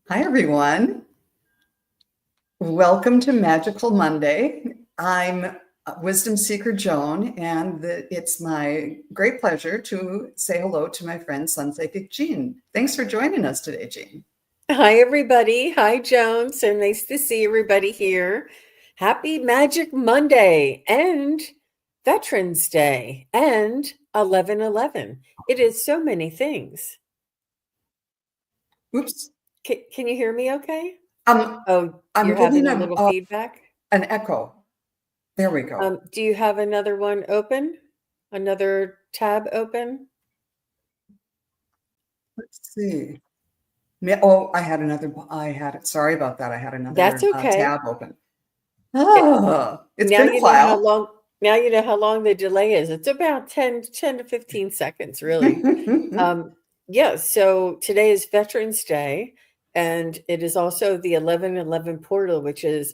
Hi, everyone. Welcome to Magical Monday. I'm Wisdom Seeker Joan, and it's my great pleasure to say hello to my friend SunPsychic Jean. Thanks for joining us today, Jean. Hi, everybody. Hi, Joan. So nice to see everybody here. Happy Magic Monday and Veterans Day and 11/11. It is so many things. Oops. Can you hear me okay? Um, Oh, I'm you're getting having a little feedback? an echo. There we go. Do you have another one open? Another tab open? Let's see. I had it. Sorry about that. I had That's another okay. tab open. It, It's now been a you know how while. long the delay is. It's about 10 to 15 seconds, really. Yeah, so today is Veterans Day, and it is also the 11/11 portal, which is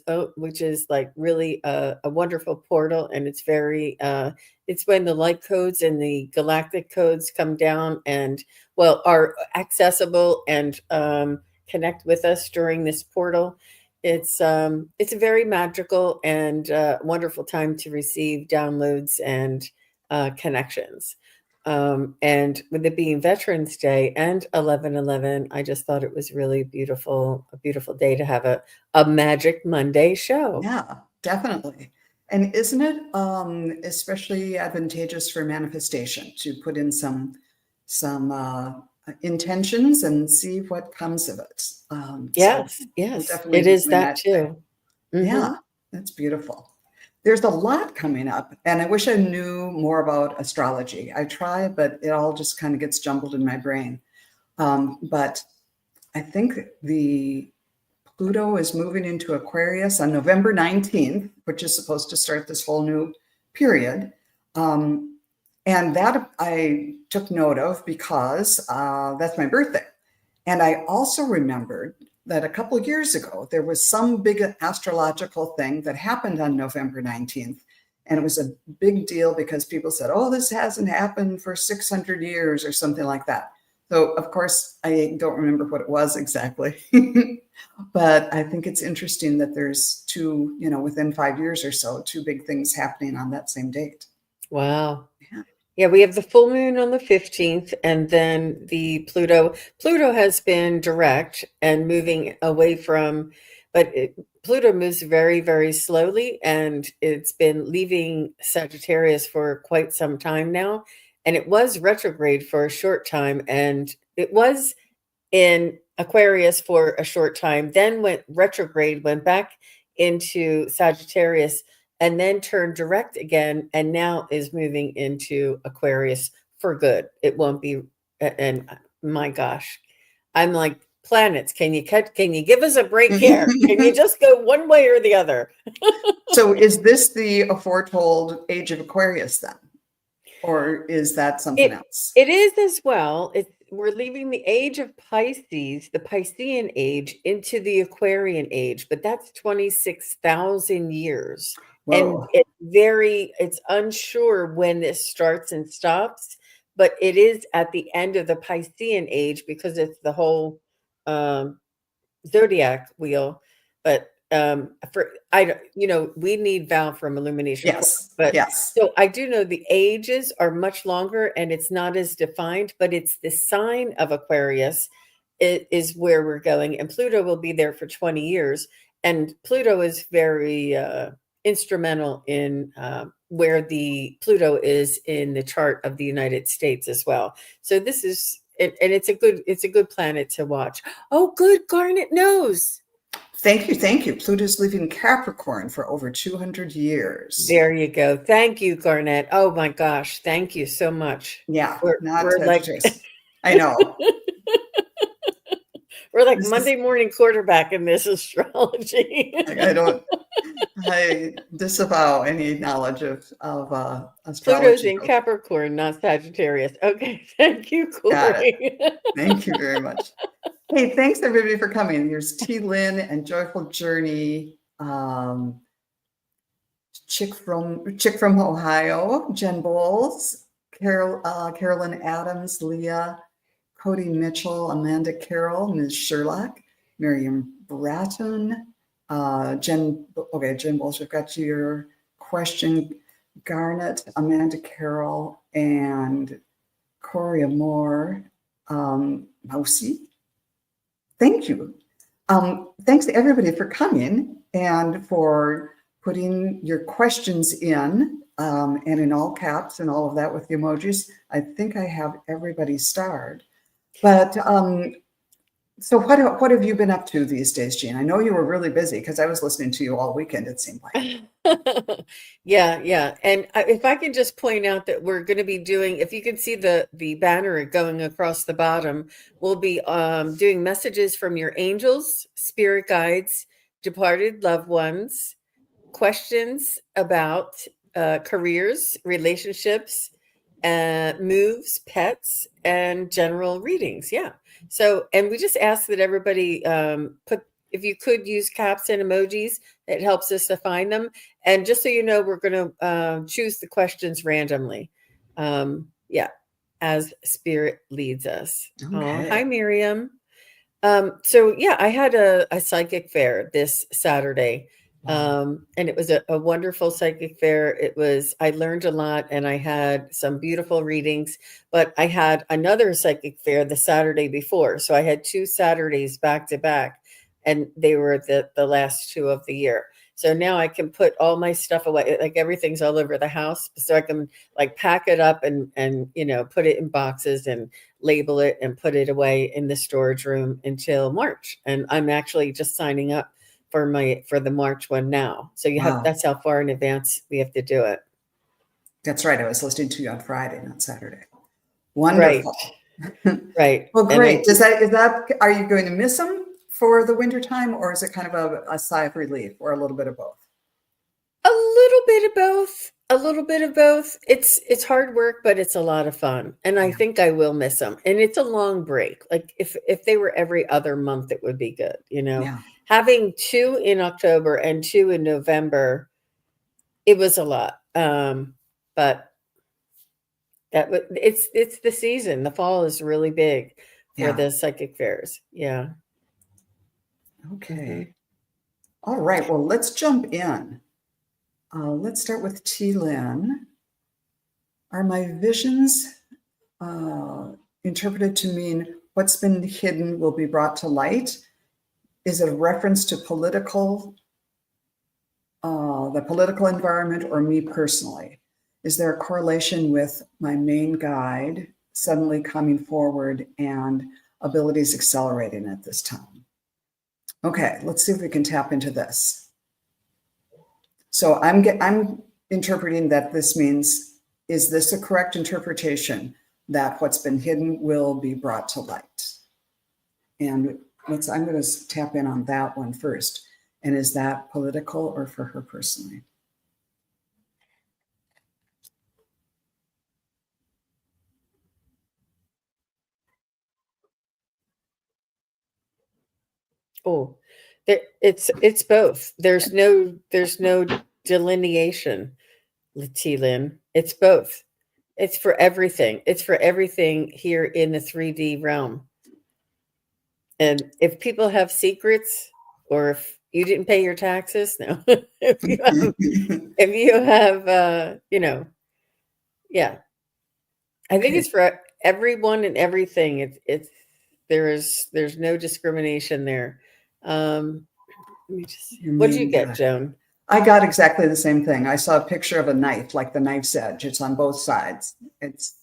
like really a wonderful portal, and it's when the light codes and the galactic codes come down and are accessible and connect with us during this portal. It's a very magical and wonderful time to receive downloads and connections. And with it being Veterans Day and 11/11, I just thought it was really a beautiful day to have a Magic Monday show. Yeah, definitely. And isn't it especially advantageous for manifestation to put in some intentions and see what comes of it? So Yes, we'll yes, definitely it be is doing that that today. too. Yeah, Hmm. that's beautiful. There's a lot coming up, and I wish I knew more about astrology. I try, but it all just kind of gets jumbled in my brain. But I think the Pluto is moving into Aquarius on November 19th, which is supposed to start this whole new period. Um, and that I took note of because that's my birthday. And I also remembered that a couple of years ago, there was some big astrological thing that happened on November 19th. And it was a big deal because people said, oh, this hasn't happened for 600 years or something like that. So, of course, I don't remember what it was exactly. But I think it's interesting that there's two, within 5 years or so, two big things happening on that same date. Wow. Yeah. Yeah, we have the full moon on the 15th, and then the Pluto has been direct and moving away from, but Pluto moves very, very slowly, and it's been leaving Sagittarius for quite some time now. And it was retrograde for a short time, and it was in Aquarius for a short time, then went retrograde, went back into Sagittarius, and then turned direct again, and now is moving into Aquarius for good. It won't be, and my gosh, I'm like, planets, can you give us a break here? Can you just go one way or the other? So is this the foretold age of Aquarius then? Or is that something It else? it is as well. We're leaving the age of Pisces, the Piscean age, into the Aquarian age, but that's 26,000 years. And Whoa. it's unsure when this starts and stops, but it is at the end of the Piscean age because it's the whole um zodiac wheel. But for I don't, we need Val from Illumination Course, Yes. but Yes. so I do know the ages are much longer and it's not as defined, but it's the sign of Aquarius is where we're going, and Pluto will be there for 20 years. And Pluto is very instrumental in where the Pluto is in the chart of the United States as well. So this is and it's a good planet to watch. Oh, good, Garnet knows. Thank you. Thank you. Pluto's leaving Capricorn for over 200 years. There you go. Thank you, Garnet. Oh my gosh, thank you so much. Yeah, not We're like Sagittarius. I know. we're like This is, Monday morning quarterback in this astrology. I don't, I disavow any knowledge of Pluto's astrology. in Capricorn, not Sagittarius. Okay, thank you, Got it. Corey. Thank you very much. Hey, thanks everybody for coming. Here's T. Lynn and Joyful Journey, Chick from Ohio, Jen Bowles, Carolyn Adams, Leah, Cody Mitchell, Amanda Carroll, Ms. Sherlock, Miriam Bratton, Jen Bowles, we've got your question. Garnet, Amanda Carroll, and Coria Moore, Mousy. Thank you. Thanks to everybody for coming and for putting your questions in, and in all caps and all of that with the emojis. I think I have everybody starred. But so what have you been up to these days, Jean? I know you were really busy because I was listening to you all weekend, it seemed like. Yeah. And if I can just point out that we're going to be doing, if you can see the banner going across the bottom, we'll be doing messages from your angels, spirit guides, departed loved ones, questions about careers, relationships, moves, pets, and general readings. Yeah. So, and we just ask that everybody if you could use caps and emojis, it helps us to find them. And just so you know, we're going to choose the questions randomly. Yeah, as spirit leads us. Okay. Oh, hi, Miriam. So yeah, I had a psychic fair this Saturday. And it was a wonderful psychic fair. I learned a lot and I had some beautiful readings, but I had another psychic fair the Saturday before. So I had 2 Saturdays back to back, and they were the last 2 of the year. So now I can put all my stuff away, like everything's all over the house. So I can like pack it up and put it in boxes and label it and put it away in the storage room until March. And I'm actually just signing up for the March one now. So that's how far in advance we have to do it. That's right. I was listening to you on Friday, not Saturday. Wonderful. Right. Well, great. Are you going to miss them for the winter time, or is it kind of a sigh of relief, or a little bit of both? A little bit of both. A little bit of both. It's hard work, but it's a lot of fun. And I think I will miss them. And it's a long break. Like if they were every other month, it would be good. Yeah. Having 2 in October and 2 in November, it was a lot. But it's the season. The fall is really big for the psychic fairs. Yeah. Okay. Mm-hmm. All right. Well, let's jump in. Let's start with T. Lynn. Are my visions interpreted to mean what's been hidden will be brought to light? Is it a reference to the political environment, or me personally? Is there a correlation with my main guide suddenly coming forward and abilities accelerating at this time? Okay, let's see if we can tap into this. So I'm interpreting that this means, is this a correct interpretation that what's been hidden will be brought to light? And I'm going to tap in on that one first. And is that political or for her personally? Oh, it's both. There's no delineation, T. Lynn. It's both. It's for everything. It's for everything here in the 3D realm. And if people have secrets, or if you didn't pay your taxes, no. if you have, yeah. I think it's for everyone and everything. There's no discrimination there. Let me just see. What did you get, Joan? I got exactly the same thing. I saw a picture of a knife, like the knife's edge. It's on both sides. It's,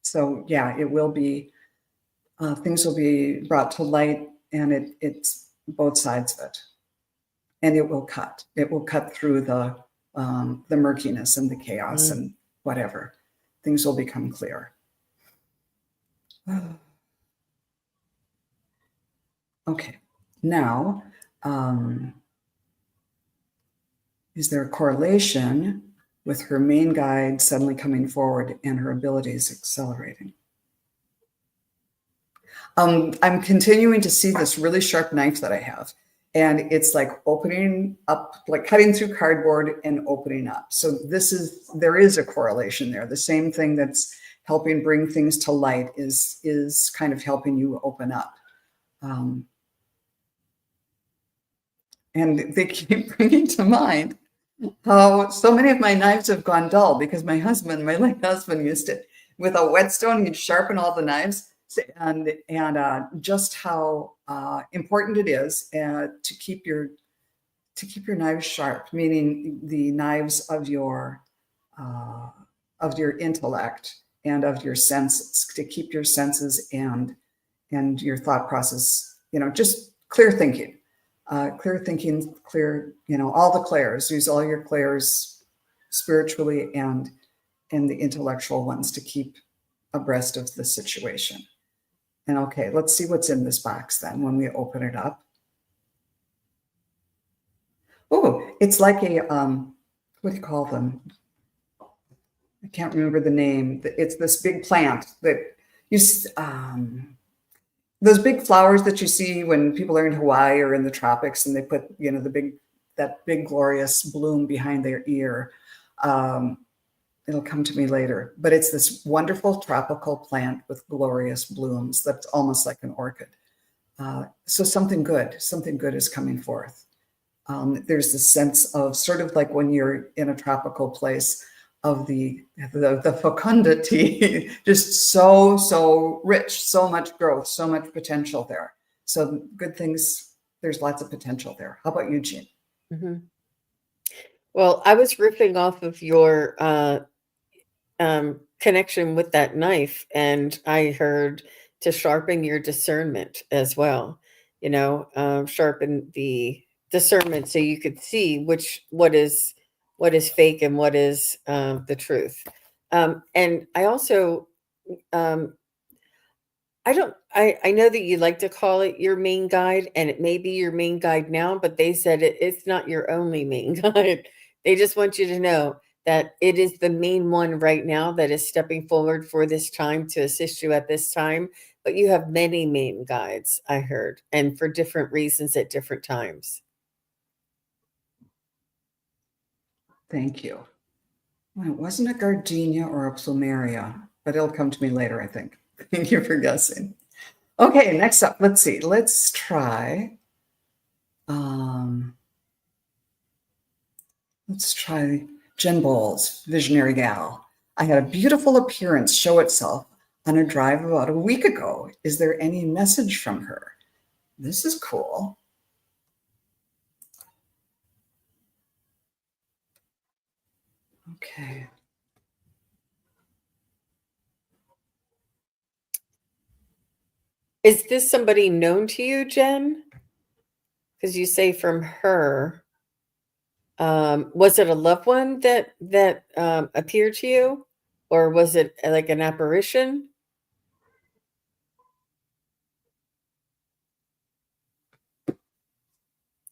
so yeah, it will be, things will be brought to light, and it's both sides of it. And it will cut. It will cut through the murkiness and the chaos and whatever. Things will become clear. Okay, now, is there a correlation with her main guide suddenly coming forward and her abilities accelerating? I'm continuing to see this really sharp knife that I have, and it's like opening up, like cutting through cardboard and opening up. So there is a correlation there. The same thing that's helping bring things to light is kind of helping you open up. And they keep bringing to mind how so many of my knives have gone dull because my late husband used to, with a whetstone, he'd sharpen all the knives, and just how important it is to keep your knives sharp, meaning the knives of your intellect and of your senses, to keep your senses and your thought process, just clear thinking. Clear, all the clairs. Use all your clairs spiritually and the intellectual ones to keep abreast of the situation. And okay, let's see what's in this box then when we open it up. Oh, it's like a, what do you call them? I can't remember the name. It's this big plant that those big flowers that you see when people are in Hawaii or in the tropics, and they put, that big glorious bloom behind their ear. It'll come to me later, but it's this wonderful tropical plant with glorious blooms that's almost like an orchid. So something good is coming forth. There's this sense of sort of like when you're in a tropical place of the fecundity, just so rich, so much growth, so much potential there. So good things, there's lots of potential there. How about you, Jean? Mm-hmm. Well, I was riffing off of your connection with that knife, and I heard to sharpen your discernment as well. Sharpen the discernment so you could see what is fake and what is the truth. And I also, I know that you like to call it your main guide, and it may be your main guide now, but they said it's not your only main guide. They just want you to know that it is the main one right now that is stepping forward for this time to assist you at this time. But you have many main guides, I heard, and for different reasons at different times. Thank you. Well, it wasn't a gardenia or a plumeria, but it'll come to me later, I think. Thank you for guessing. Okay, next up, let's see. Let's try. Let's try Jen Bowles, Visionary Gal. I had a beautiful appearance show itself on a drive about a week ago. Is there any message from her? This is cool. Okay. Is this somebody known to you, Jen? Because you say from her. Was it a loved one that appeared to you, or was it like an apparition?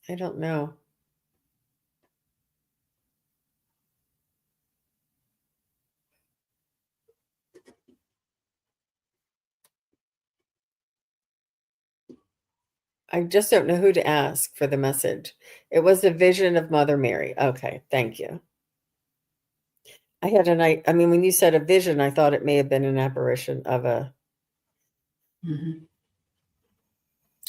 I don't know. I just don't know who to ask for the message. It was a vision of Mother Mary. Okay, thank you. I had an I mean, when you said a vision, I thought it may have been an apparition of a. Mm-hmm.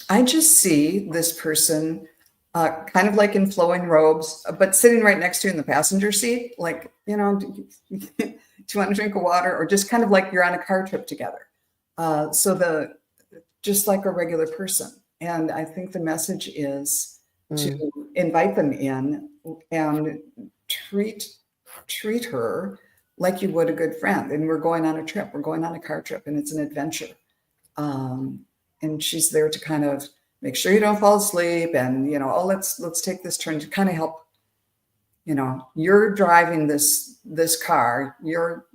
I just see this person kind of like in flowing robes, but sitting right next to you in the passenger seat, like, do you want a drink of water, or just kind of like you're on a car trip together. Just like a regular person. And I think the message is to invite them in and treat her like you would a good friend. And we're going on a trip, we're going on a car trip, and it's an adventure. And she's there to kind of make sure you don't fall asleep, and let's take this turn to kind of help. You're driving this car, you're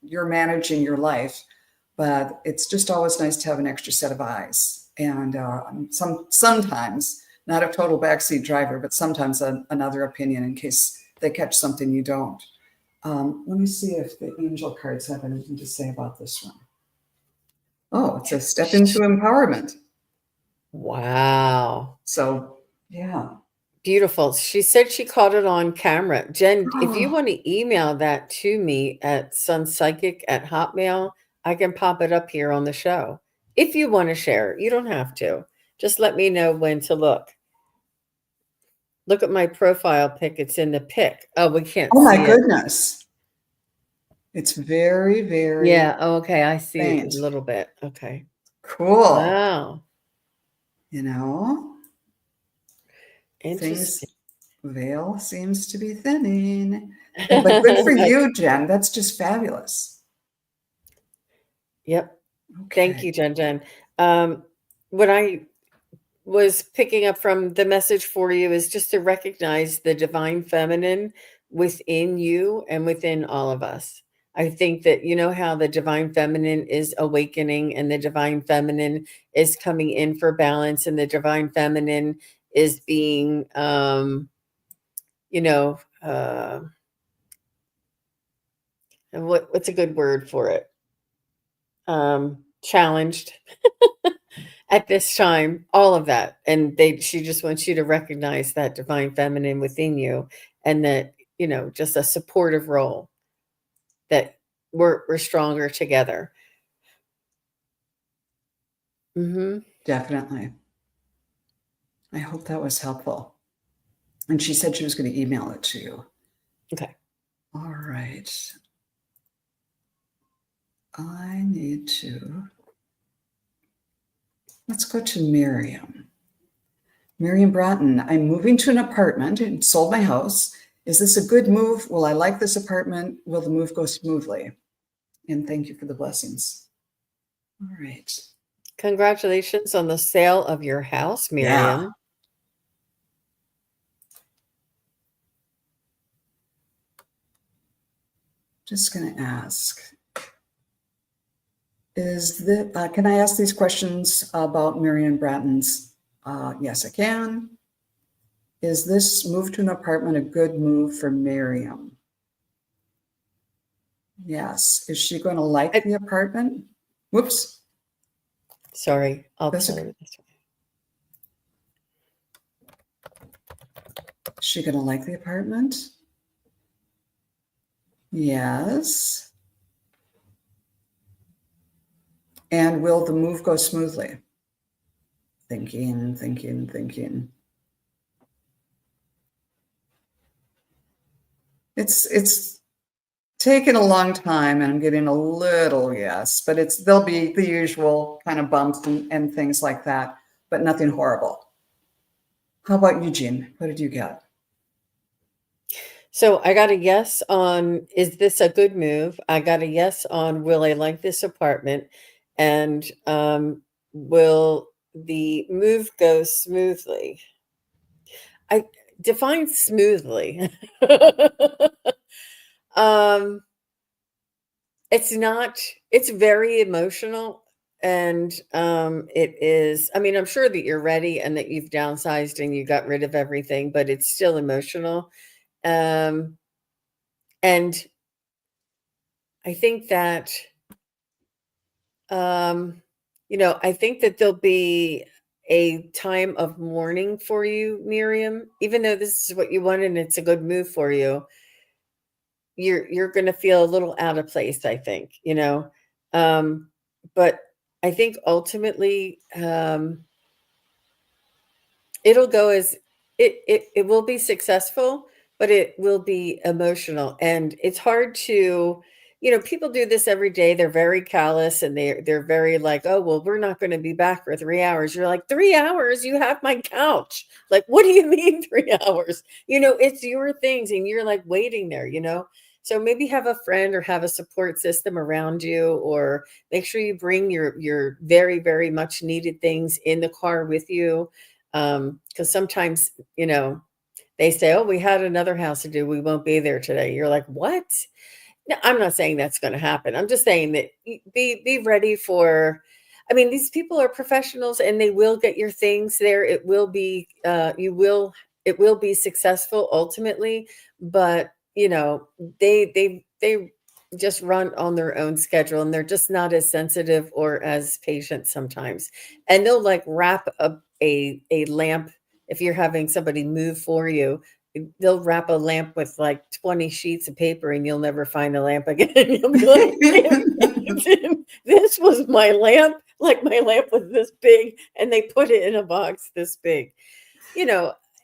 managing your life, but it's just always nice to have an extra set of eyes. And sometimes not a total backseat driver, but sometimes another opinion in case they catch something you don't. Let me see if the angel cards have anything to say about this one. Oh, it's a step into empowerment. Wow. So, yeah. Beautiful. She said she caught it on camera. Jen, if you want to email that to me at SunPsychic@hotmail, I can pop it up here on the show. If you want to share, you don't have to. Just let me know when to look. Look at my profile pic. It's in the pic. Oh, we can't Oh my see it. goodness. It's very, very Yeah. Oh, okay. I see it faint. a little bit. Okay. Cool. Wow. You know, Interesting. veil seems to be thinning. But good for you, Jen. That's just fabulous. Yep. Okay. Thank you, Jen. What I was picking up from the message for you is just to recognize the divine feminine within you and within all of us. I think that you know how the divine feminine is awakening and the divine feminine is coming in for balance and the divine feminine is being you know what's a good word for it? Challenged at this time, all of that. And she just wants you to recognize that divine feminine within you and that, just a supportive role that we're stronger together. Definitely. I hope that was helpful. And she said she was going to email it to you. Okay. All right. I need to. Let's go to Miriam. Miriam Bratton, I'm moving to an apartment and sold my house. Is this a good move? Will I like this apartment? Will the move go smoothly? And thank you for the blessings. All right. Congratulations on the sale of your house, Miriam. Yeah. Just going to ask, can I ask these questions about Miriam Bratton's? Yes, I can. Is this move to an apartment a good move for Miriam? Yes. Is she going to like the apartment? Whoops. Sorry, I'll tell her this way. Is she going to like the apartment? Yes. And will the move go smoothly? Thinking. It's taken a long time and I'm getting a little yes, but there'll be the usual kind of bumps and things like that, but nothing horrible. How about you, Jean? What did you get? So I got a yes on, is this a good move? I got a yes on, will I like this apartment? And will the move go smoothly? I define smoothly. It's very emotional. And it is, I'm sure that you're ready and that you've downsized and you got rid of everything, but it's still emotional. And I think that, I think that there'll be a time of mourning for you, Miriam, even though this is what you want and it's a good move for you. You're going to feel a little out of place, I think, but I think ultimately, it'll go as it will be successful, but it will be emotional. And it's hard to, people do this every day. They're very callous and they're very like, oh, well, we're not going to be back for 3 hours. You're like, 3 hours? You have my couch. Like, what do you mean 3 hours? It's your things and you're like waiting there, So maybe have a friend or have a support system around you, or make sure you bring your very, very much needed things in the car with you. Because sometimes, they say, oh, we had another house to do. We won't be there today. You're like, what? No, I'm not saying that's going to happen. I'm just saying that be ready for, these people are professionals and they will get your things there. It will be, it will be successful ultimately, but they just run on their own schedule and they're just not as sensitive or as patient sometimes. And they'll like wrap up a lamp. If you're having somebody move for you, they'll wrap a lamp with like 20 sheets of paper and you'll never find the lamp again. You'll be like, this was my lamp. Like my lamp was this big and they put it in a box this big,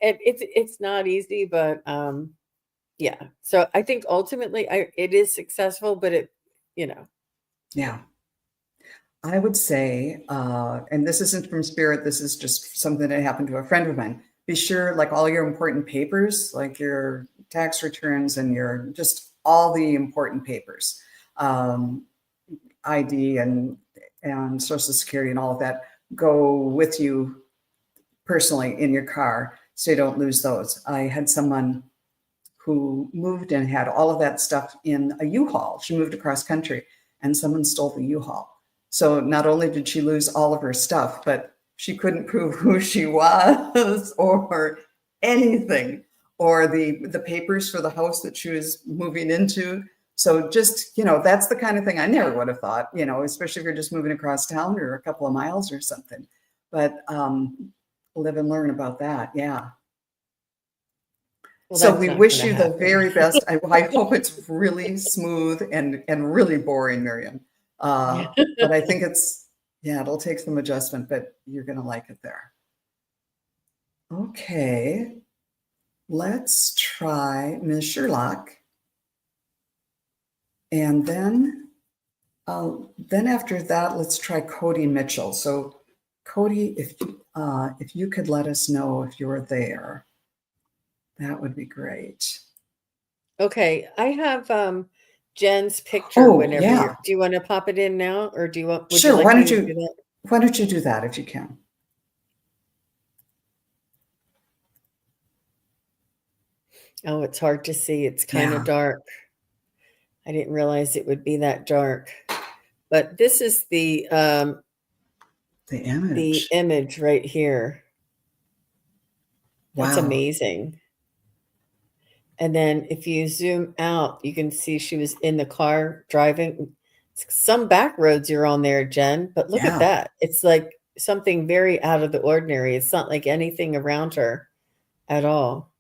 It's not easy, but yeah. So I think ultimately it is successful, but it, you know. Yeah. I would say, and this isn't from spirit, this is just something that happened to a friend of mine. Be sure, like all your important papers, like your tax returns and your just all the important papers, ID and Social Security and all of that, go with you personally in your car so you don't lose those. I had someone who moved and had all of that stuff in a U-Haul. She moved across country and someone stole the U-Haul. So not only did she lose all of her stuff, but she couldn't prove who she was or anything, or the papers for the house that she was moving into. So just, that's the kind of thing I never would have thought, especially if you're just moving across town or a couple of miles or something. But live and learn about that. Yeah. Well, So that's we not wish going to you the happen. very best. I hope it's really smooth and really boring, Miriam. But I think it'll take some adjustment, but you're going to like it there. Okay, let's try Ms. Sherlock. And then after that, let's try Cody Mitchell. So Cody, if you could let us know if you're there, that would be great. Okay, I have Jen's picture Oh, whenever yeah. do you want to pop it in now, or would you Sure. like me to do that? Why don't you do that if you can? Oh, it's hard to see. It's kind of dark. I didn't realize it would be that dark. But this is the image right here. That's amazing. And then if you zoom out, you can see she was in the car driving. Some back roads you're on there, Jen, but look at that. It's like something very out of the ordinary. It's not like anything around her at all.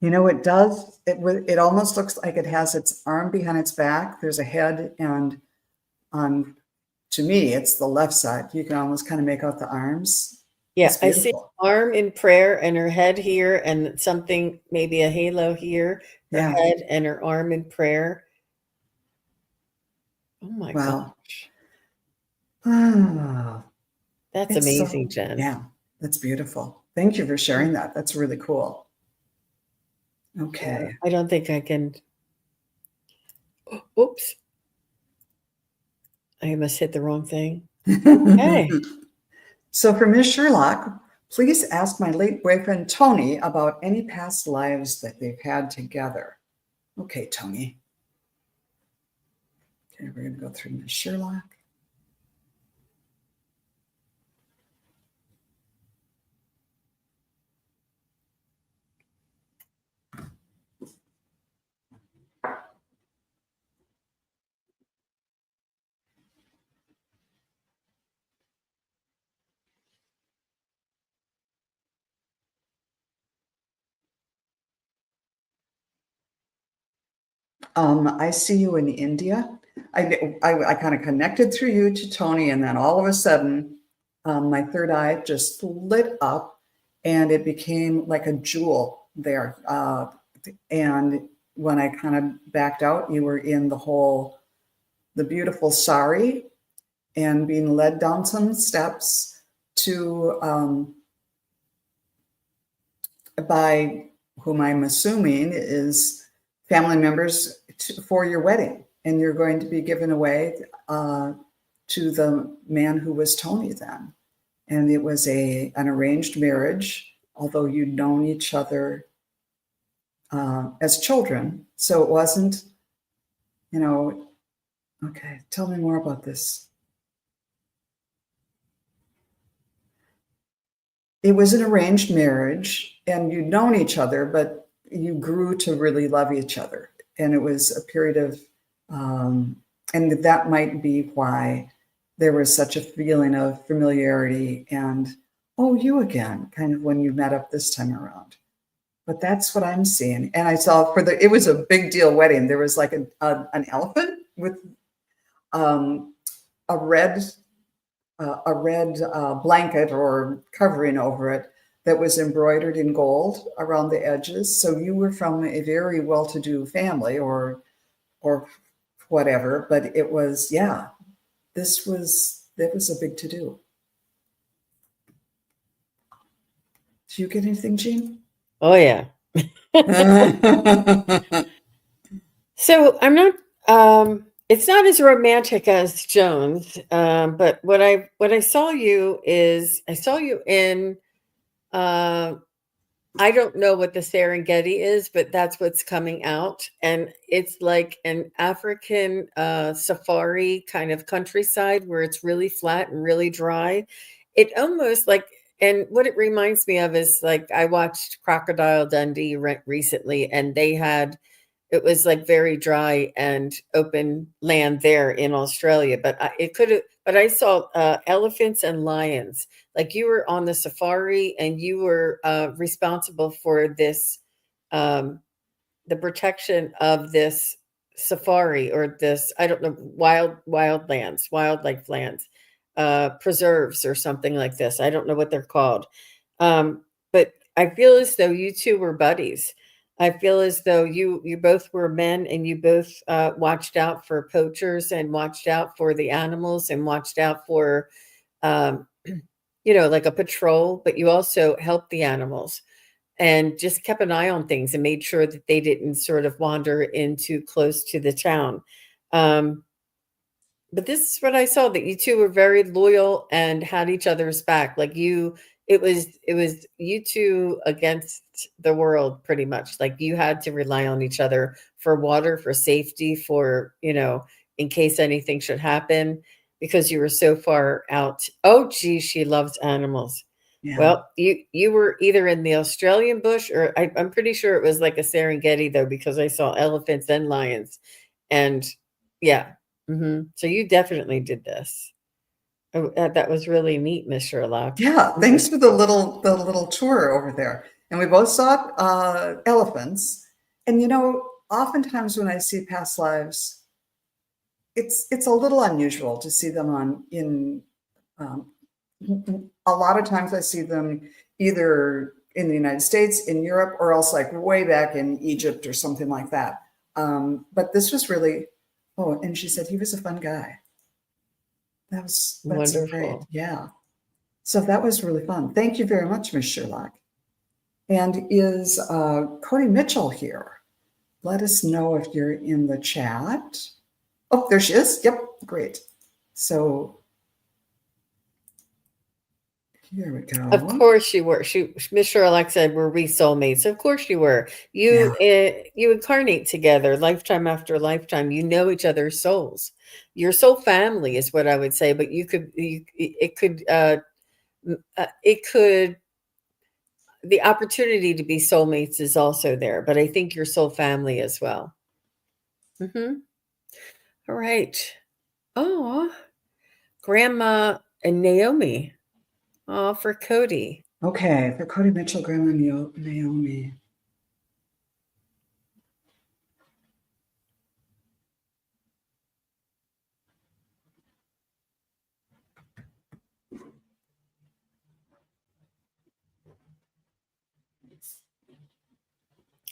It does. It almost looks like it has its arm behind its back. There's a head, and to me, it's the left side. You can almost kind of make out the arms. Yeah, I see an arm in prayer and her head here, and something, maybe a halo here, her head and her arm in prayer. Oh my gosh. That's amazing, Jen. Yeah, that's beautiful. Thank you for sharing that. That's really cool. Okay. I don't think I can. Oops. I must hit the wrong thing. Okay. So for Ms. Sherlock, please ask my late boyfriend, Tony, about any past lives that they've had together. Okay, Tony. Okay, we're going to go through Ms. Sherlock. I see you in India. I kind of connected through you to Tony, and then all of a sudden, my third eye just lit up, and it became like a jewel there. And when I kind of backed out, you were in the beautiful sari, and being led down some steps to by whom I'm assuming is family members for your wedding, and you're going to be given away to the man who was Tony then. And it was an arranged marriage, although you'd known each other as children. So it wasn't, okay, tell me more about this. It was an arranged marriage, and you'd known each other, but you grew to really love each other. And it was a period of, and that might be why there was such a feeling of familiarity and, oh, you again, kind of when you met up this time around. But that's what I'm seeing. And I saw it was a big deal wedding. There was like an elephant with a red a red blanket or covering over it that was embroidered in gold around the edges. So you were from a very well-to-do family or whatever, but it was, yeah, that was a big to-do. Do you get anything, Jean? Oh yeah. So I'm not. It's not as romantic as Jones, but what I saw you is I saw you in. I don't know what the Serengeti is, but that's what's coming out, and it's like an African safari kind of countryside where it's really flat and really dry. It almost like, and what it reminds me of is like I watched Crocodile Dundee recently, and they had it was like very dry and open land there in Australia, but it could have. But I saw elephants and lions. Like you were on the safari, and you were responsible for this, the protection of this safari or this I don't know wildlife lands, preserves or something like this. I don't know what they're called, but I feel as though you two were buddies. I feel as though you both were men, and you both watched out for poachers and watched out for the animals and watched out for, um, like a patrol. But you also helped the animals and just kept an eye on things and made sure that they didn't sort of wander into close to the town. Um, but this is what I saw, that you two were very loyal and had each other's back. Like it was you two against the world pretty much. Like you had to rely on each other for water, for safety, for, in case anything should happen, because you were so far out. Oh geez, she loves animals. Yeah. Well, you were either in the Australian bush, or I'm pretty sure it was like a Serengeti though, because I saw elephants and lions, and yeah. So you definitely did this. Oh, that was really neat, Miss Sherlock. Yeah, thanks for the little tour over there. And we both saw elephants. And oftentimes when I see past lives, it's a little unusual to see them um, a lot of times I see them either in the United States, in Europe, or else like way back in Egypt or something like that. But this was really, oh, and she said he was a fun guy. That's Wonderful. great. Yeah. So that was really fun. Thank you very much, Ms. Sherlock. And is Cody Mitchell here? Let us know if you're in the chat. Oh, there she is. Yep, great. So here we go. Of course you were. Miss Sherlock said, "Were we soulmates?" Of course you were. You incarnate together, lifetime after lifetime. You know each other's souls. Your soul family is what I would say. But it could. The opportunity to be soulmates is also there, but I think your soul family as well. All right. Oh, Grandma and Naomi. Oh, for Cody. Okay, for Cody Mitchell, Grandma Naomi.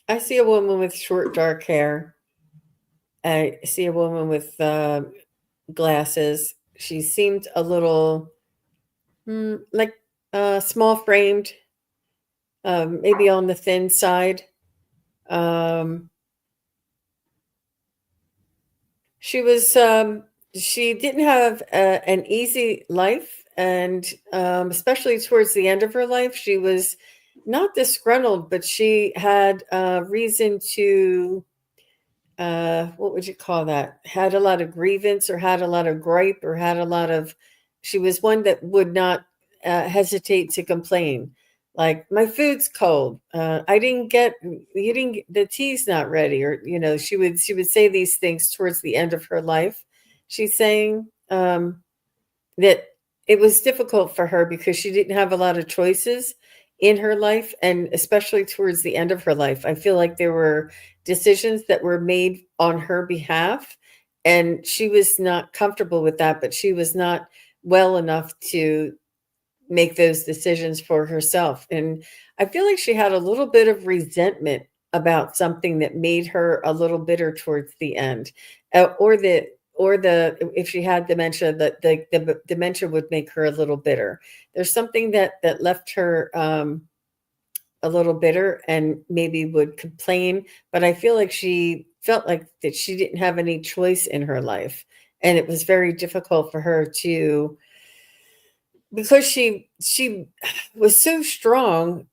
I see a woman with short, dark hair. I see a woman with glasses. She seemed a little like small framed, maybe on the thin side. She didn't have an easy life, and especially towards the end of her life, she was not disgruntled, but she had reason to, what would you call that? Had a lot of grievance, or had a lot of gripe, or had a lot of. She was one that would not hesitate to complain. Like, my food's cold. The tea's not ready, or she would say these things towards the end of her life. She's saying that it was difficult for her because she didn't have a lot of choices in her life, and especially towards the end of her life. I feel like there were decisions that were made on her behalf, and she was not comfortable with that, but she was not well enough to make those decisions for herself. And I feel like she had a little bit of resentment about something that made her a little bitter towards the end, or the if she had dementia, that the dementia would make her a little bitter. There's something that left her a little bitter and maybe would complain, but I feel like she felt like that she didn't have any choice in her life, and it was very difficult for her to, because she was so strong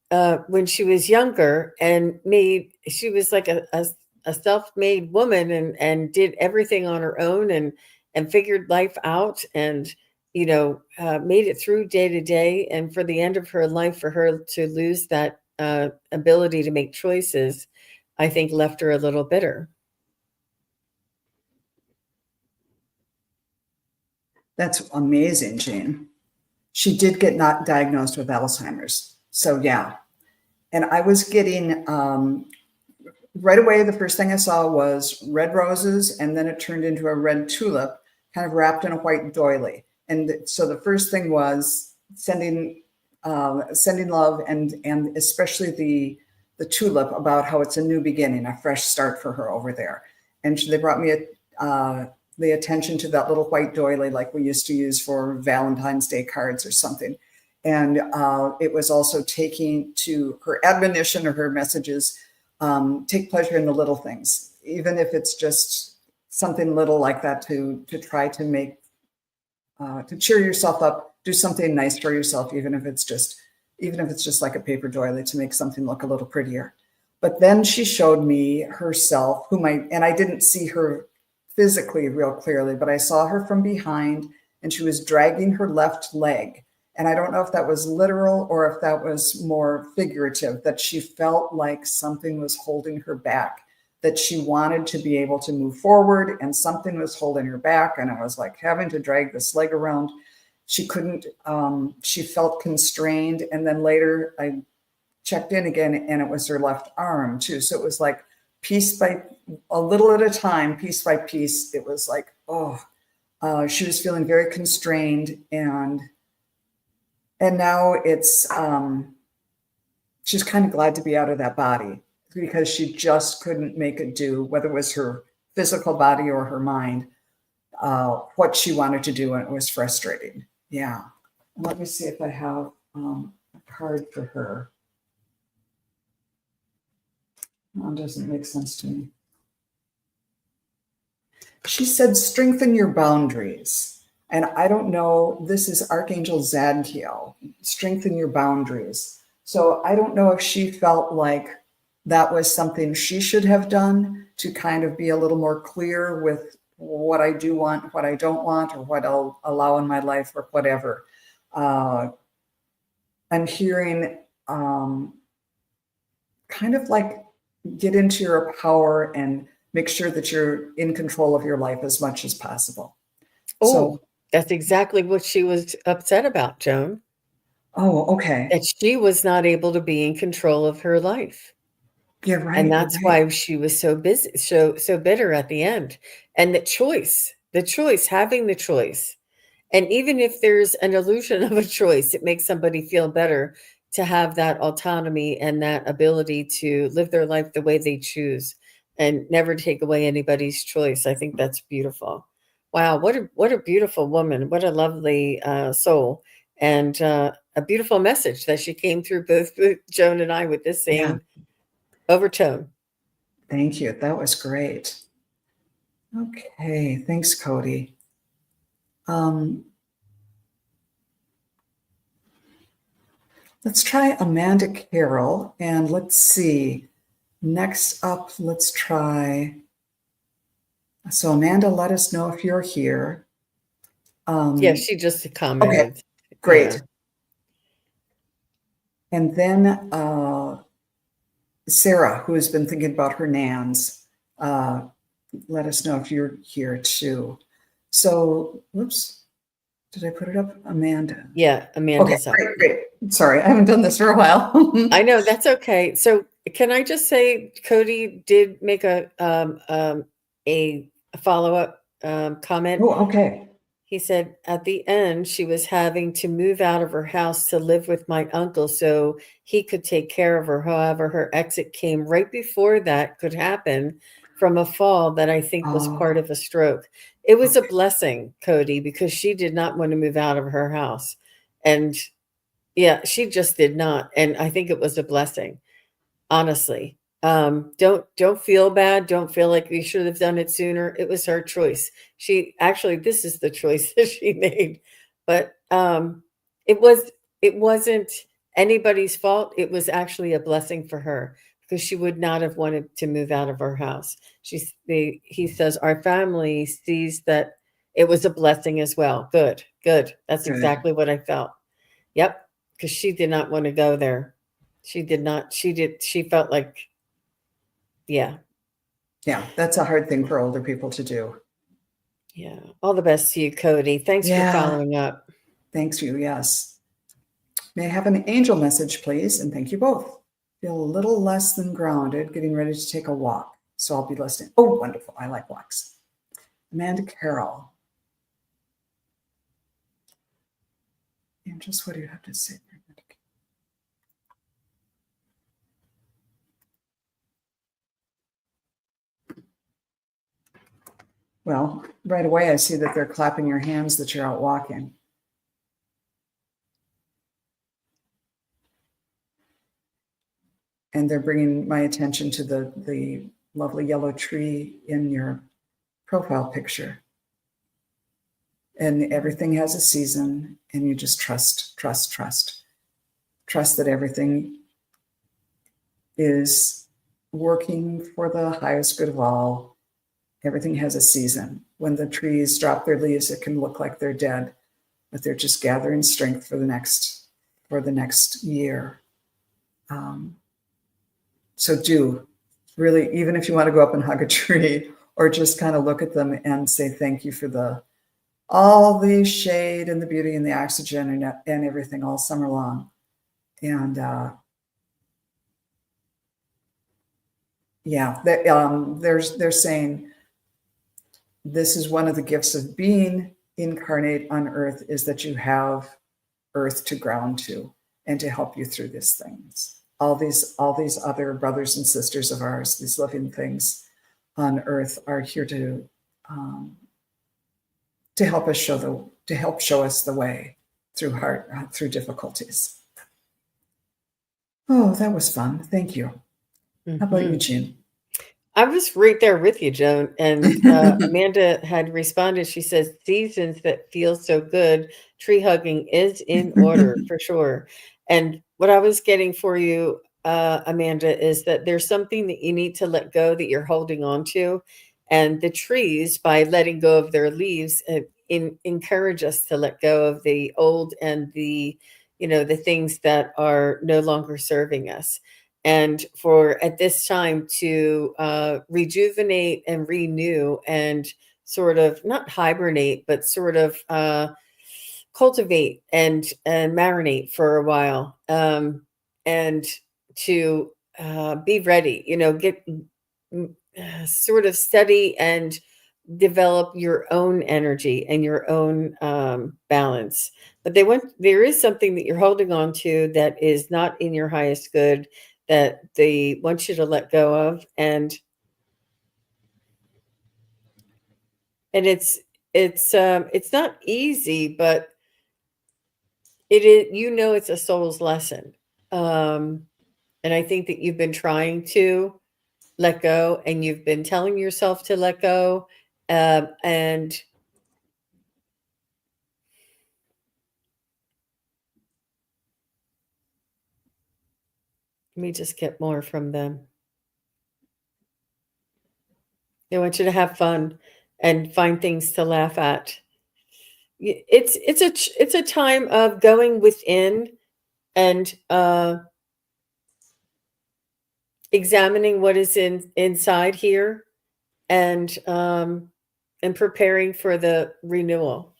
when she was younger, and made she was like a self-made woman, and did everything on her own, and figured life out, and made it through day to day. And for the end of her life, for her to lose that ability to make choices, I think left her a little bitter. That's amazing, Jean. She did get not diagnosed with Alzheimer's. So yeah. And I was getting, right away, the first thing I saw was red roses, and then it turned into a red tulip, kind of wrapped in a white doily. And so the first thing was sending love, and especially the tulip, about how it's a new beginning, a fresh start for her over there. And they brought me the attention to that little white doily, like we used to use for Valentine's Day cards or something. And it was also taking to her admonition, or her messages, take pleasure in the little things, even if it's just something little like that, to try to make, to cheer yourself up, do something nice for yourself, even if it's just like a paper doily, to make something look a little prettier. But then she showed me herself, and I didn't see her physically real clearly, but I saw her from behind, and she was dragging her left leg. And I don't know if that was literal or if that was more figurative, that she felt like something was holding her back, that she wanted to be able to move forward, and something was holding her back. And I was like having to drag this leg around. She couldn't, she felt constrained. And then later I checked in again, and it was her left arm too. So it was like a little at a time, piece by piece. It was like, she was feeling very constrained, and now it's, she's kind of glad to be out of that body, because she just couldn't make it do, whether it was her physical body or her mind, what she wanted to do, and it was frustrating. Yeah. Let me see if I have a card for her. That doesn't make sense to me. She said, strengthen your boundaries. And I don't know, this is Archangel Zadkiel, strengthen your boundaries. So I don't know if she felt like that was something she should have done, to kind of be a little more clear with what I do want, what I don't want, or what I'll allow in my life, or whatever. I'm hearing kind of like, get into your power and make sure that you're in control of your life as much as possible. So that's exactly what she was upset about, Joan. Oh, okay. That she was not able to be in control of her life. Yeah, right. And that's why she was so busy, so bitter at the end. And having the choice. And even if there's an illusion of a choice, it makes somebody feel better to have that autonomy and that ability to live their life the way they choose, and never take away anybody's choice. I think that's beautiful. Wow, what a beautiful woman. What a lovely soul. And a beautiful message that she came through, both Joan and I, with this same overtone. Thank you. That was great. Okay. Thanks, Cody. Let's try Amanda Carroll, and let's see. Next up, let's try. So Amanda, let us know if you're here. Yeah, she just commented. Okay, great. Yeah. And then Sarah, who has been thinking about her nans, let us know if you're here too. So, whoops. Did I put it up? Amanda. Yeah, Amanda's up. Great. Sorry, I haven't done this for a while. I know, that's okay. So can I just say, Cody did make a follow-up comment. Oh, okay. he said at the end, she was having to move out of her house to live with my uncle so he could take care of her. However, her exit came right before that could happen from a fall that I think was part Oh, of a stroke. It was a okay. blessing, Cody, because she did not want to move out of her house. And yeah, she just did not. And I think it was a blessing, honestly. Don't feel bad. Don't feel like you should have done it sooner. It was her choice. She actually, this is the choice that she made. But it was it wasn't anybody's fault. It was actually a blessing for her because she would not have wanted to move out of her house. He says our family sees that it was a blessing as well. Good, good. That's Good. exactly what I felt. Yep, because she did not want to go there. She did not. She felt like, yeah, Yeah, that's a hard thing for older people to do. yeah. All the best to you, Cody. Thanks for Yeah, following up. thanks you. Yes. May I have an angel message, please? And thank you both. Feel a little less than grounded, getting ready to take a walk. So I'll be listening. Oh, wonderful. I like walks. Amanda Carroll. And just what do you have to say? Well, right away, I see that they're clapping your hands that you're out walking. And they're bringing my attention to the lovely yellow tree in your profile picture. And everything has a season, and you just trust that everything is working for the highest good of all. Everything has a season. When the trees drop their leaves, it can look like they're dead, but they're just gathering strength for the next year. So do really, even if you want to go up and hug a tree or just kind of look at them and say thank you for all the shade and the beauty and the oxygen and everything all summer long. And yeah, they're saying this is one of the gifts of being incarnate on earth, is that you have earth to ground to and to help you through these things. All these other brothers and sisters of ours, these living things on earth, are here to help us show us the way through difficulties. Oh, that was fun. Thank you. How about you, Jean? I was right there with you, Joan. And Amanda had responded. She says, seasons that feel so good, tree hugging is in order for sure. And what I was getting for you, Amanda, is that there's something that you need to let go that you're holding on to. And the trees, by letting go of their leaves, encourage us to let go of the old and the things that are no longer serving us, and for at this time to rejuvenate and renew and sort of not hibernate, but sort of cultivate and marinate for a while, and to be ready, get sort of steady and develop your own energy and your own balance. But there is something that you're holding on to that is not in your highest good, that they want you to let go of. And it's not easy, but it is, it's a soul's lesson. And I think that you've been trying to let go, and you've been telling yourself to let go. And let me just get more from them. They want you to have fun and find things to laugh at. It's a time of going within and examining what is inside here, and preparing for the renewal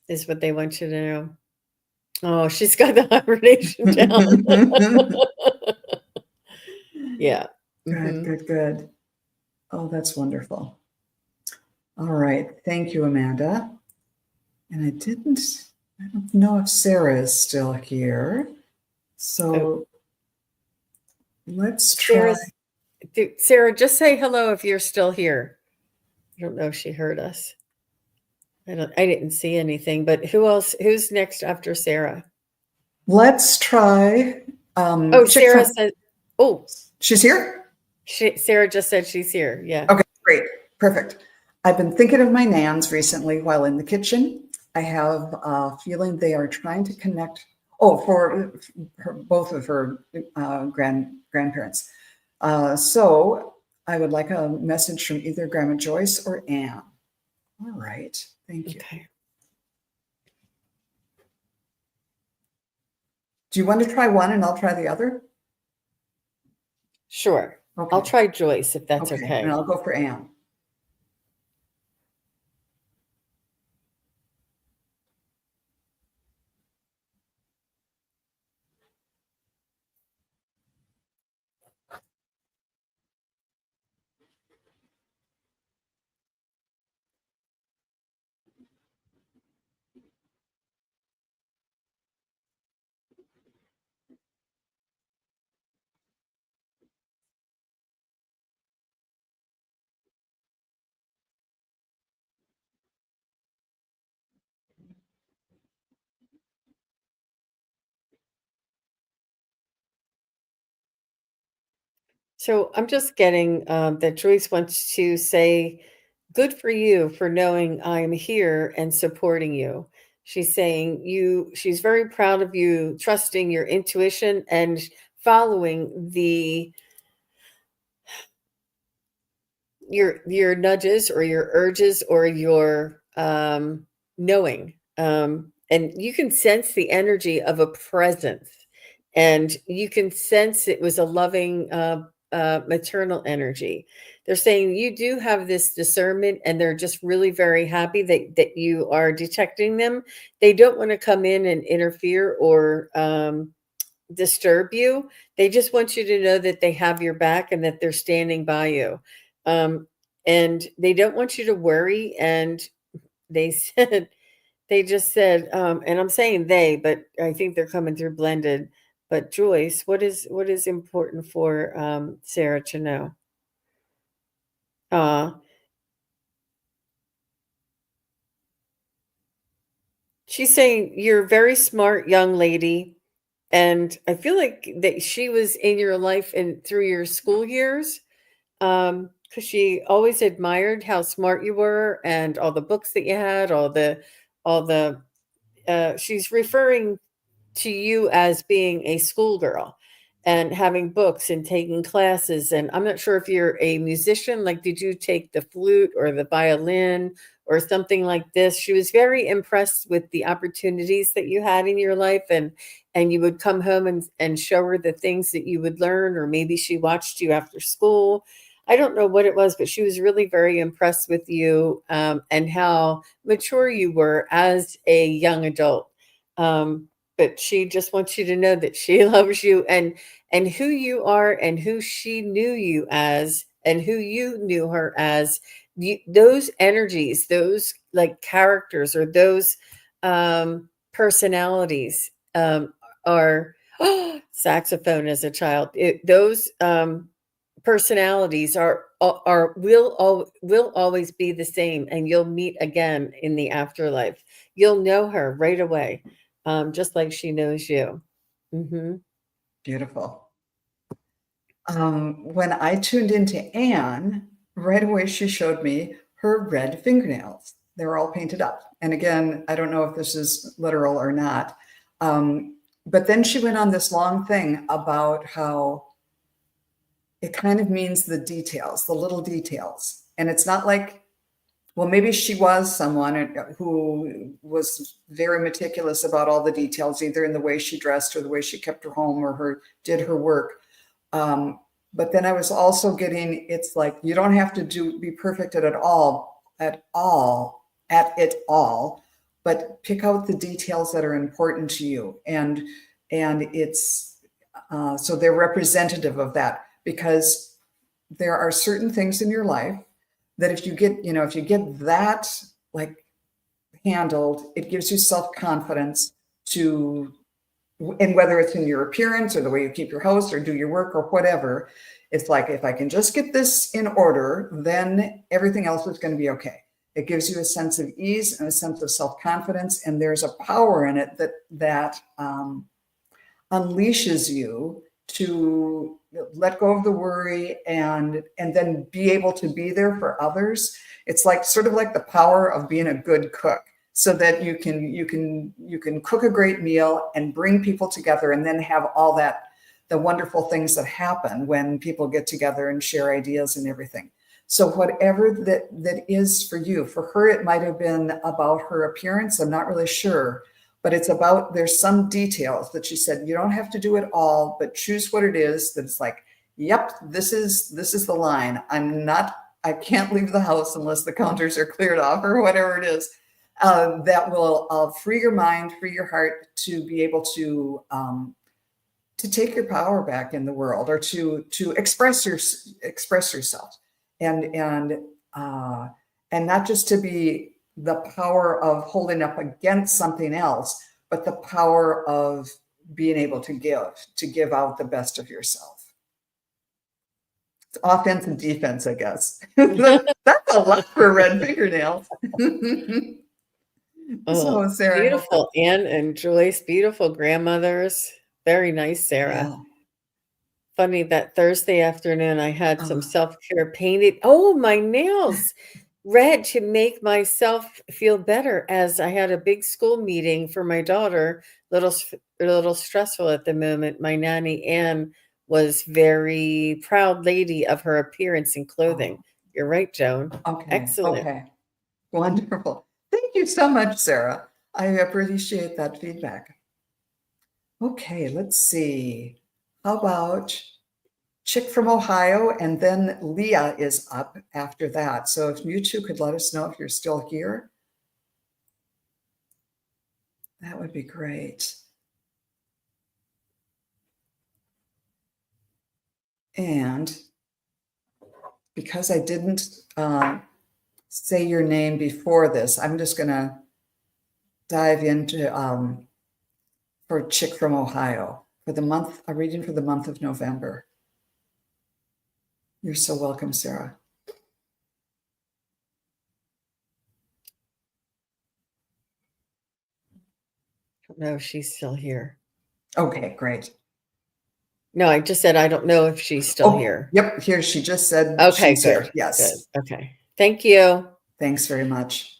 is what they want you to know. Oh, she's got the hibernation down. Yeah. Good, good. Oh, that's wonderful. All right. Thank you, Amanda. And I don't know if Sarah is still here. So let's try. Sarah, just say hello if you're still here. I don't know if she heard us. I didn't see anything, but who's next after Sarah? Let's try. Sarah said, she's here? Sarah just said she's here. Yeah. Okay, great. Perfect. I've been thinking of my nans recently while in the kitchen. I have a feeling they are trying to connect. For both of her grandparents. So I would like a message from either Grandma Joyce or Anne. All right. Thank you. Okay. Do you want to try one and I'll try the other? Sure. Okay. I'll try Joyce if that's okay. And I'll go for Anne. So I'm just getting that Joyce wants to say, good for you for knowing I'm here and supporting you. She's saying she's very proud of you, trusting your intuition and following your nudges or your urges or your knowing. And you can sense the energy of a presence, and you can sense it was a loving maternal energy. They're saying you do have this discernment, and they're just really very happy that you are detecting them. They don't want to come in and interfere or disturb you. They just want you to know that they have your back and that they're standing by you. And they don't want you to worry. And they said, they just said, and I'm saying they, but I think they're coming through blended. But Joyce, what is important for Sarah to know? She's saying you're a very smart young lady. And I feel like that she was in your life and through your school years, because she always admired how smart you were and all the books that you had, all the. She's referring to you as being a schoolgirl and having books and taking classes. And I'm not sure if you're a musician, like, did you take the flute or the violin or something like this? She was very impressed with the opportunities that you had in your life, and you would come home and show her the things that you would learn, or maybe she watched you after school. I don't know what it was, but she was really very impressed with you and how mature you were as a young adult. But she just wants you to know that she loves you and who you are and who she knew you as and who you knew her as. Those energies, those like characters or those personalities are saxophone as a child. Those personalities will always be the same, and you'll meet again in the afterlife. You'll know her right away, just like she knows you. Mm-hmm. Beautiful. When I tuned into Anne, right away she showed me her red fingernails. They were all painted up. And again, I don't know if this is literal or not. But then she went on this long thing about how it kind of means the details, the little details. And it's not like, well, maybe she was someone who was very meticulous about all the details, either in the way she dressed or the way she kept her home or did her work. But then I was also getting, it's like, you don't have to be perfect at it all, but pick out the details that are important to you. And it's, so they're representative of that, because there are certain things in your life that if you get that like handled, it gives you self-confidence to, and whether it's in your appearance or the way you keep your house or do your work or whatever, it's like, if I can just get this in order, then everything else is going to be okay. It gives you a sense of ease and a sense of self-confidence, and there's a power in it that unleashes you to let go of the worry and then be able to be there for others. It's like sort of like the power of being a good cook, so that you can cook a great meal and bring people together, and then have all that, the wonderful things that happen when people get together and share ideas and everything. So whatever that is for you, for her, it might have been about her appearance. I'm not really sure, but it's about, there's some details that she said, you don't have to do it all, but choose what it is that's like, yep, this is the line. I can't leave the house unless the counters are cleared off, or whatever it is. That will free your mind, free your heart, to be able to take your power back in the world, or to express yourself, and not just to be the power of holding up against something else, but the power of being able to give out the best of yourself. It's offense and defense, I guess. That's a lot for red fingernails. Oh, So, Sarah, beautiful. Anne and Joyce, beautiful grandmothers. Very nice, Sarah. yeah. Funny that Thursday afternoon I had some Oh. self-care painted. Oh, my nails red to make myself feel better, as I had a big school meeting for my daughter. A little stressful at the moment. My nanny Anne was very proud lady of her appearance and clothing. Oh. You're right, Joan. Okay. Excellent. Okay. Wonderful. Thank you so much, Sarah. I appreciate that feedback. Okay, let's see. How about Chick from Ohio, and then Leah is up after that. So if you two could let us know if you're still here, that would be great. And because I didn't say your name before this, I'm just going to dive into for Chick from Ohio for the month, a reading for the month of November. You're so welcome, Sarah. I don't know if she's still here. Okay, great. No, I just said I don't know if she's still here. Yep, here she just said Okay, she's good. here. Yes. Good. Okay. Thank you. Thanks very much.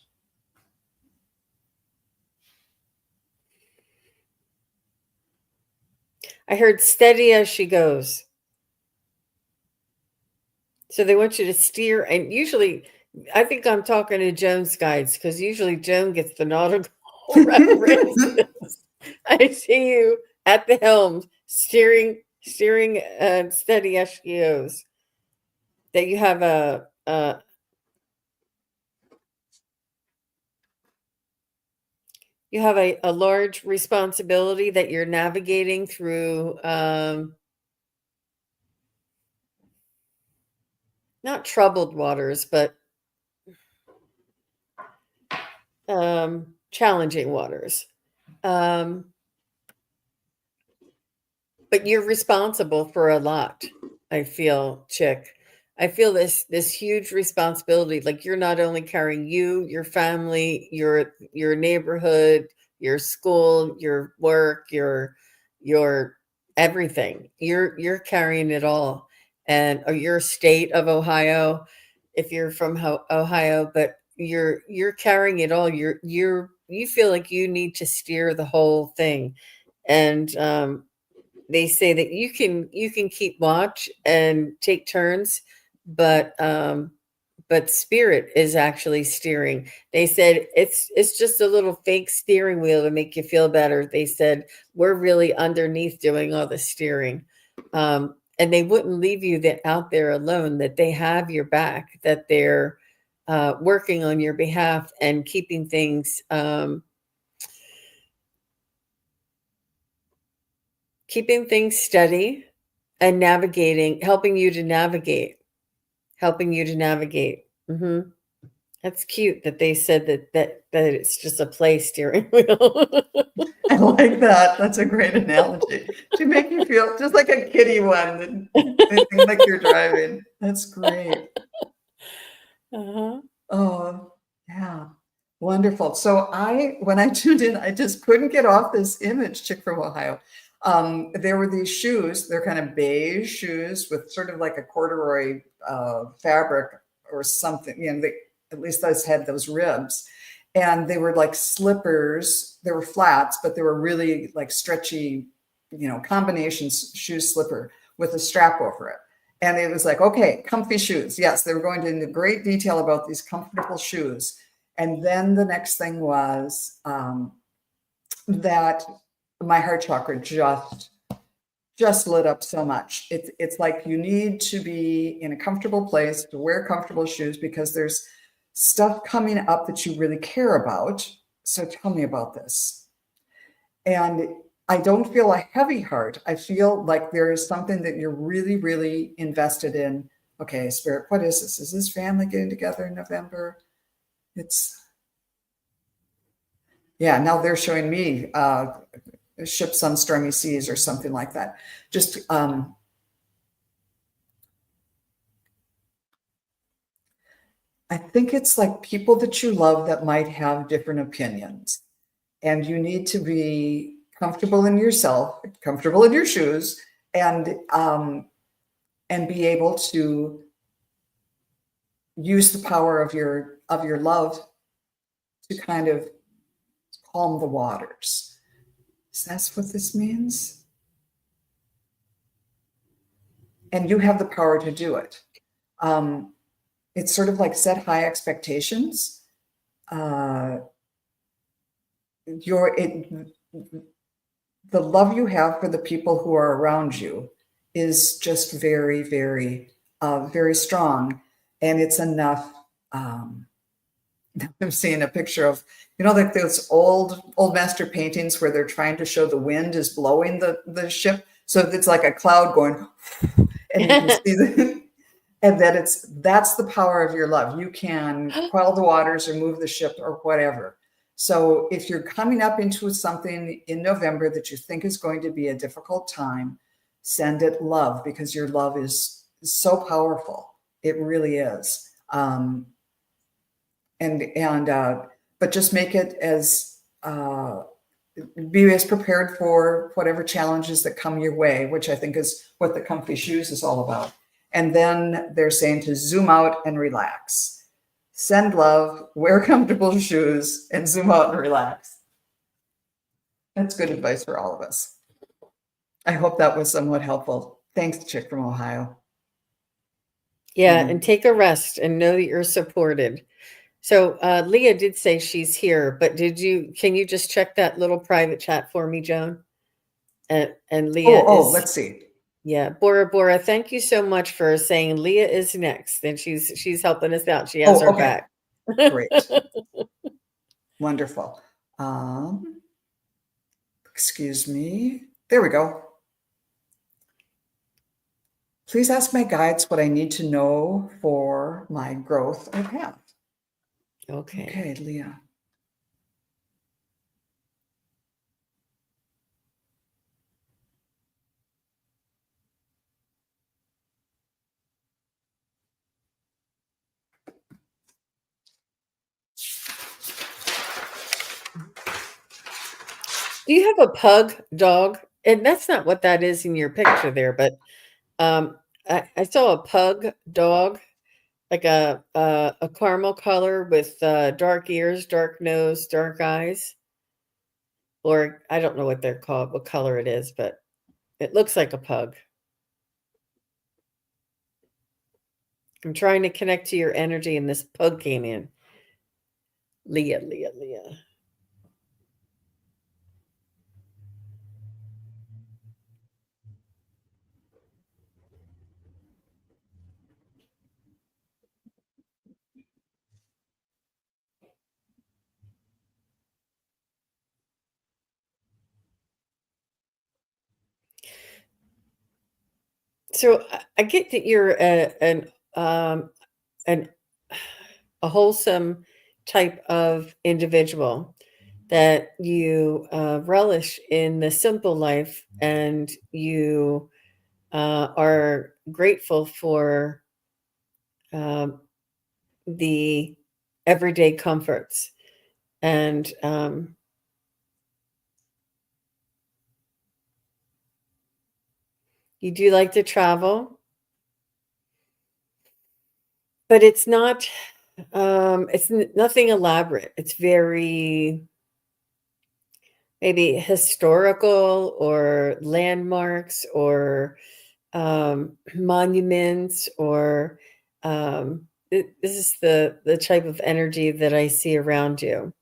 I heard steady as she goes. So they want you to steer, and usually I think I'm talking to Joan's guides, because usually Joan gets the nautical references. I see you at the helm, steering steady as she goes. That you have a large responsibility that you're navigating through, not troubled waters, but challenging waters. But you're responsible for a lot, I feel, Chick. I feel this huge responsibility. Like, you're not only carrying you, your family, your neighborhood, your school, your work, your everything. You're carrying it all. And or your state of Ohio, if you're from Ohio, but you're carrying it all. You feel like you need to steer the whole thing. And they say that you can keep watch and take turns, but spirit is actually steering. They said it's just a little fake steering wheel to make you feel better. They said we're really underneath doing all the steering. And they wouldn't leave you out there alone, that they have your back, that they're working on your behalf and keeping things steady and helping you to navigate. That's cute that they said that it's just a play steering wheel. I like that. That's a great analogy. To make you feel just like a kitty one. They think like you're driving. That's great. Uh-huh. Oh, yeah. Wonderful. So when I tuned in, I just couldn't get off this image, chick from Ohio. There were these shoes. They're kind of beige shoes with sort of like a corduroy fabric or something. They, at least those had those ribs. And they were like slippers. They were flats, but they were really like stretchy, combination shoe slipper with a strap over it. And it was like, okay, comfy shoes. Yes, they were going into great detail about these comfortable shoes. And then the next thing was that my heart chakra just lit up so much. It's like you need to be in a comfortable place to wear comfortable shoes because there's stuff coming up that you really care about. So tell me about this. And I don't feel a heavy heart. I feel like there is something that you're really, really invested in. Okay, Spirit, what is this? Is this family getting together in November? Now they're showing me ships on stormy seas or something like that. Just, I think it's like people that you love that might have different opinions. And you need to be comfortable in yourself, comfortable in your shoes, and be able to use the power of your love to kind of calm the waters. So that's what this means. And you have the power to do it. It's sort of like set high expectations. The love you have for the people who are around you is just very, very, very strong. And it's enough. I'm seeing a picture of, like those old master paintings where they're trying to show the wind is blowing the ship. So it's like a cloud going, and you can see and that's the power of your love. You can quell the waters or move the ship or whatever. So if you're coming up into something in November that you think is going to be a difficult time, send it love, because your love is so powerful. It really is. But just make it be as prepared for whatever challenges that come your way, which I think is what the comfy shoes is all about. And then they're saying to zoom out and relax. Send love, wear comfortable shoes, and zoom out and relax. That's good advice for all of us. I hope that was somewhat helpful. Thanks, chick from Ohio. Yeah, and take a rest and know that you're supported. So Leah did say she's here, but can you just check that little private chat for me, Joan? And Leah let's see. Yeah, Bora, thank you so much for saying Leah is next. And she's helping us out. She has our back. Great. Wonderful. Excuse me. There we go. Please ask my guides what I need to know for my growth or path. Okay, Leah. Do you have a pug dog? And that's not what that is in your picture there, but I saw a pug dog, like a caramel color with dark ears, dark nose, dark eyes. Or I don't know what they're called, what color it is, but it looks like a pug. I'm trying to connect to your energy, and this pug came in. Leah. So I get that you're an a wholesome type of individual, that you relish in the simple life, and you are grateful for um, the everyday comforts. And you do like to travel, but it's not, nothing elaborate. It's very maybe historical, or landmarks, or monuments, or this is the type of energy that I see around you.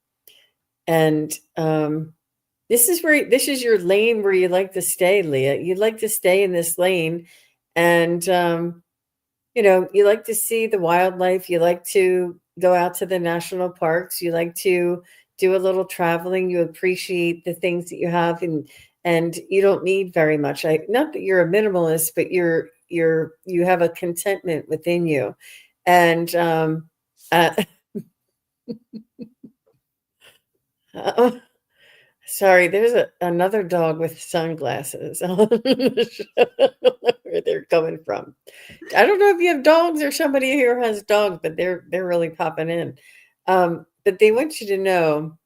And this is your lane where you like to stay, Leah. You'd like to stay in this lane, and you like to see the wildlife. You like to go out to the national parks. You like to do a little traveling. You appreciate the things that you have, and you don't need very much. Not that you're a minimalist, but you have a contentment within you. And uh, sorry, there's another dog with sunglasses. I don't know where they're coming from. I don't know if you have dogs or somebody here has dogs, but they're really popping in. But they want you to know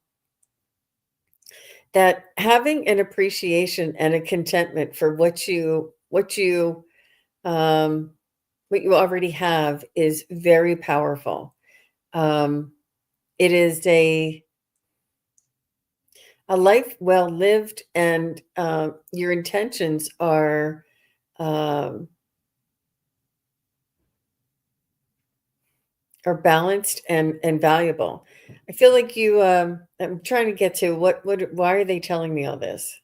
that having an appreciation and a contentment for um, what you already have is very powerful. It is a life well lived, and your intentions um, are balanced and valuable. I feel like you. I'm trying to get to what. Why are they telling me all this?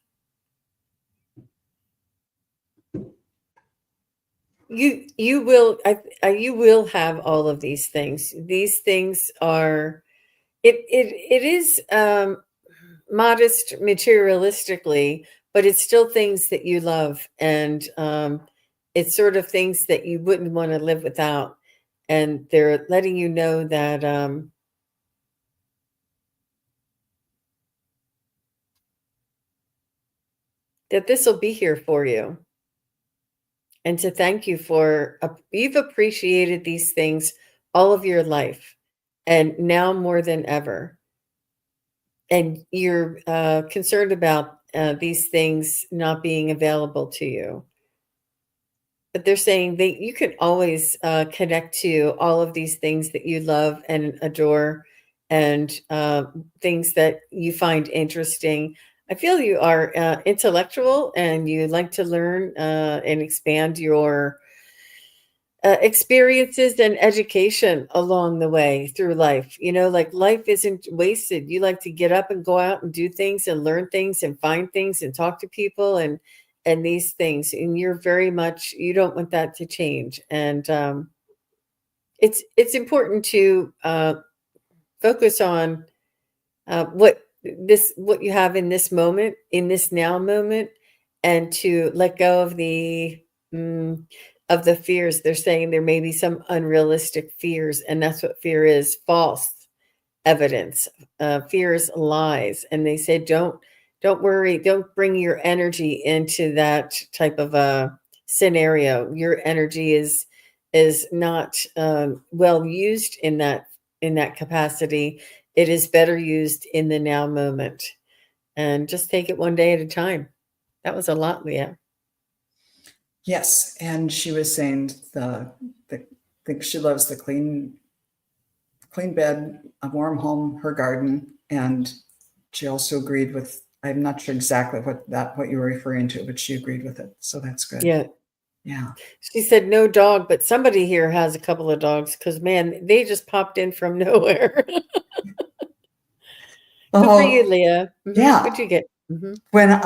You will. You will have all of these things. These things are. It is modest materialistically, but it's still things that you love, and it's sort of things that you wouldn't want to live without. And they're letting you know that this will be here for you, and to thank you for you've appreciated these things all of your life, and now more than ever. And you're concerned about these things not being available to you. But they're saying that you can always connect to all of these things that you love and adore, and things that you find interesting. I feel you are intellectual, and you like to learn and expand your experiences and education along the way through life. Like, life isn't wasted. You like to get up and go out and do things and learn things and find things and talk to people, and these things. And you're very much, you don't want that to change. And it's important to focus on what you have in this moment, in this now moment, and to let go of mm, the fears. They're saying there may be some unrealistic fears, and that's what fear is: false evidence. Fear is lies, and they say don't worry, don't bring your energy into that type of a scenario. Your energy is not well used in that capacity. It is better used in the now moment, and just take it one day at a time. That was a lot, Leah. Yes, and she was saying the she loves the clean bed, a warm home, her garden, and she also agreed with. I'm not sure exactly what you were referring to, but she agreed with it, so that's good. Yeah. Yeah. She said no dog, but somebody here has a couple of dogs, because man, they just popped in from nowhere. Good for you, Oh, Leah. What'd yeah. you get? When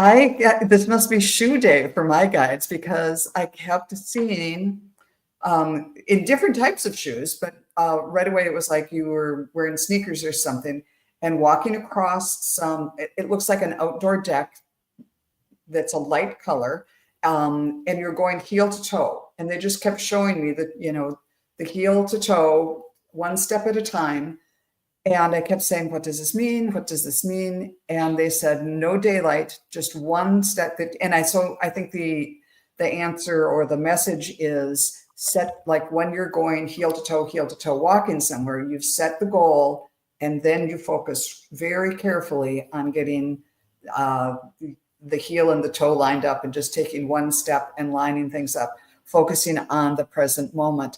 this must be shoe day for my guides, because I kept seeing in different types of shoes, but right away it was like you were wearing sneakers or something and walking across it looks like an outdoor deck that's a light color, and you're going heel to toe. And they just kept showing me that, the heel to toe one step at a time. And I kept saying, what does this mean? What does this mean? And they said, no daylight, just one step. And I think the answer or the message is set, like when you're going heel to toe, walking somewhere, you've set the goal, and then you focus very carefully on getting the heel and the toe lined up and just taking one step and lining things up, focusing on the present moment.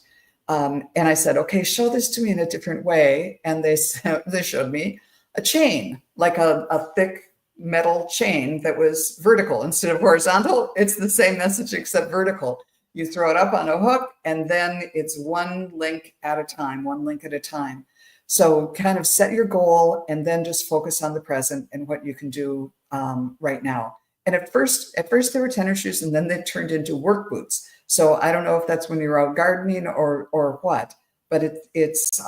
And I said, okay, show this to me in a different way. And they showed me a chain, like a thick metal chain that was vertical instead of horizontal. It's the same message except vertical. You throw it up on a hook, and then it's one link at a time. So kind of set your goal and then just focus on the present and what you can do right now. And at first they were tennis shoes, and then they turned into work boots. So I don't know if that's when you're out gardening or what, but it's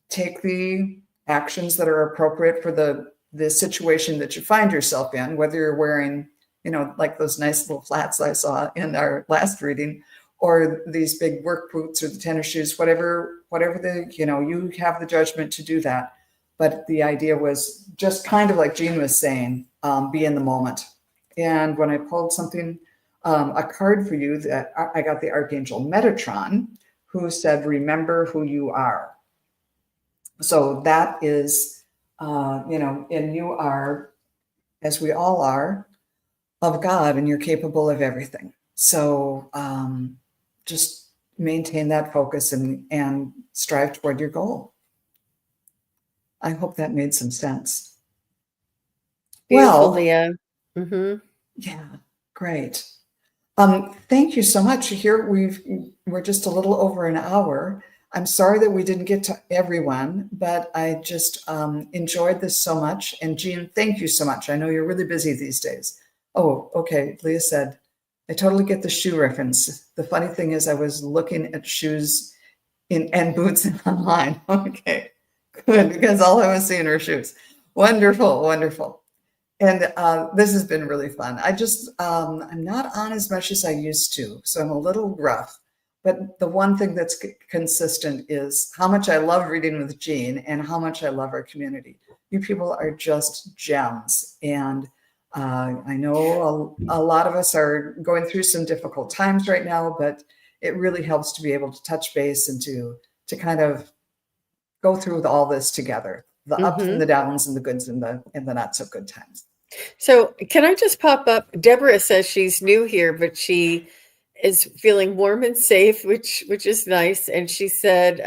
take the actions that are appropriate for the situation that you find yourself in, whether you're wearing, like those nice little flats I saw in our last reading, or these big work boots or the tennis shoes, whatever you have the judgment to do that. But the idea was just kind of like Jean was saying, be in the moment. And when I pulled something, a card for you, that I got the Archangel Metatron, who said, remember who you are. So that is, and you are, as we all are, of God, and you're capable of everything. So just maintain that focus and strive toward your goal. I hope that made some sense. Beautiful, Well, Leah. Mm-hmm. Yeah, great. Thank you so much. Here we're just a little over an hour. I'm sorry that we didn't get to everyone, but I just enjoyed this so much. And Jean, thank you so much. I know you're really busy these days. Oh, okay. Leah said, I totally get the shoe reference. The funny thing is I was looking at shoes and boots online. Okay, good, because all I was seeing were shoes. Wonderful, wonderful. And this has been really fun. I'm not on as much as I used to, so I'm a little rough. But the one thing that's consistent is how much I love reading with Jean and how much I love our community. You people are just gems. And I know a lot of us are going through some difficult times right now, but it really helps to be able to touch base and to kind of go through all this together, the ups and the downs and the goods and the not so good times. So can I just pop up? Deborah says she's new here, but she is feeling warm and safe, which is nice. And she said,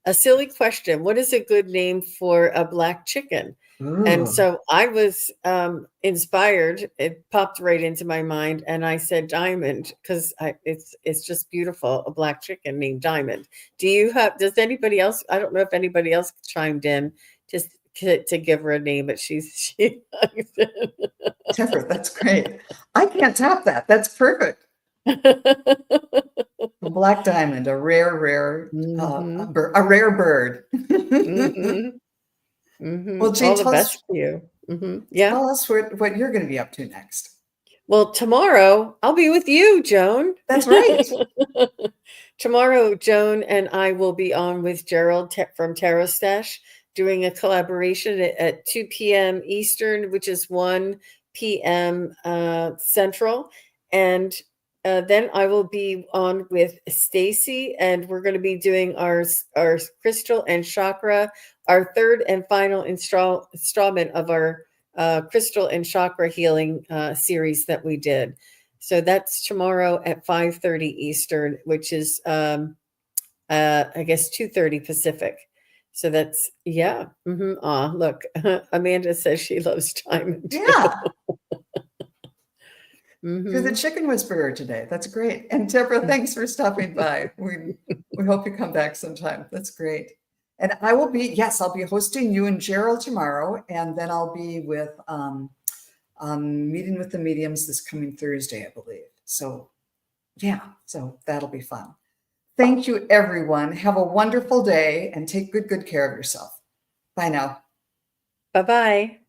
a silly question. What is a good name for a black chicken? Ooh. And so I was inspired. It popped right into my mind. And I said Diamond, because it's just beautiful. A black chicken named Diamond. Does anybody else? I don't know if anybody else chimed in just to give her a name, but she likes it. Deborah, that's great. I can't top that. That's perfect. A black diamond, a rare a rare bird. Well, Jean, all the best to you. Yeah. Tell us what you're going to be up to next. Well, tomorrow I'll be with you, Joan. That's right. Tomorrow, Joan and I will be on with Gerald from Tarot Stash doing a collaboration at 2 p.m. Eastern, which is 1 p.m. Central. And then I will be on with Stacy, and we're going to be doing our crystal and chakra, our third and final installment of our crystal and chakra healing series that we did. So that's tomorrow at 5:30 Eastern, which is I guess 2:30 Pacific. So that's look, Amanda says she loves Diamond. Yeah. You're the chicken whisperer today. That's great. And Deborah, thanks for stopping by. We hope you come back sometime. That's great. And I'll be hosting you and Gerald tomorrow, and then I'll be with meeting with the mediums this coming Thursday, I believe. So so that'll be fun. Thank you, everyone. Have a wonderful day and take good care of yourself. Bye now. Bye-bye.